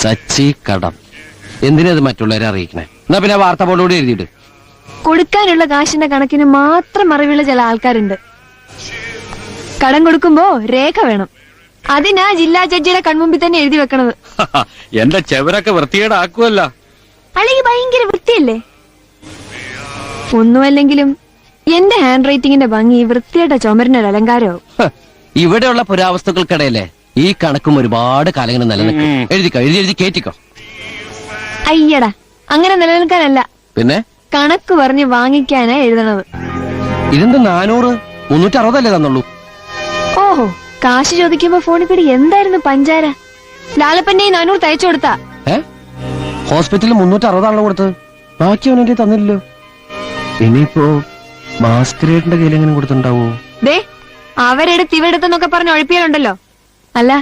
സച്ചി കടം. എന്തിനത് മറ്റുള്ളവരെ അറിയിക്കണേ? എന്നാ പിന്നെ വാർത്ത ബോർഡോട് എഴുതിയിട്ട്. കൊടുക്കാനുള്ള കാശിന്റെ കണക്കിന് മാത്രം അറിവുള്ള ചില ആൾക്കാരുണ്ട്. കടം കൊടുക്കുമ്പോ രേഖ വേണം. അതിനാ ജില്ലാ ജഡ്ജിയുടെ കൺമുമ്പിൽ തന്നെ എഴുതി വെക്കണത്. എന്റെ ചെവരൊക്കെ വൃത്തികേടാക്കുമല്ല. അല്ലെങ്കിൽ ഭയങ്കര വൃത്തിയല്ലേ? ഒന്നുമല്ലെങ്കിലും എന്റെ ഹാൻഡ് റൈറ്റിംഗിന്റെ ഭംഗി വൃത്തിയായിട്ട ചുമരിനൊരു അലങ്കാരവും. ഇവിടെയുള്ള പുരാവസ്തുക്കൾക്കിടയിലെ ഈ കണക്കും ഒരുപാട് കാലങ്ങൾ നിലനിൽക്കും. എഴുതിക്കോ, എഴുതി കേറ്റിക്കോ. അയ്യടാ, അങ്ങനെ നിലനിൽക്കാനല്ല, പിന്നെ കണക്ക് പറഞ്ഞ് വാങ്ങിക്കാനാ എഴുതണത്. ഇതെന്ത് 400 360 തന്നുള്ളൂ. ഓഹോ, കാശ് ചോദിക്കുമ്പോ ഫോണിൽ കൂടി എന്തായിരുന്നു പഞ്ചാര. ലാലപ്പന്റെ 400 തയ്ച്ചു കൊടുത്താ. ഹോസ്പിറ്റലിൽ 360 കൊടുത്തത്, ബാക്കി അവനെ തന്നില്ലല്ലോ. ഇനിയിപ്പോ മാസ്കരേറ്റിന്റെ കയ്യിൽ എങ്ങനെ കൊടുത്തിട്ടുണ്ടാവോ? ദേ, അവരെടുത്ത് ഇവരെടുത്തെന്നൊക്കെ പറഞ്ഞ് ഒഴിപ്പിയാലുണ്ടല്ലോ. അല്ല,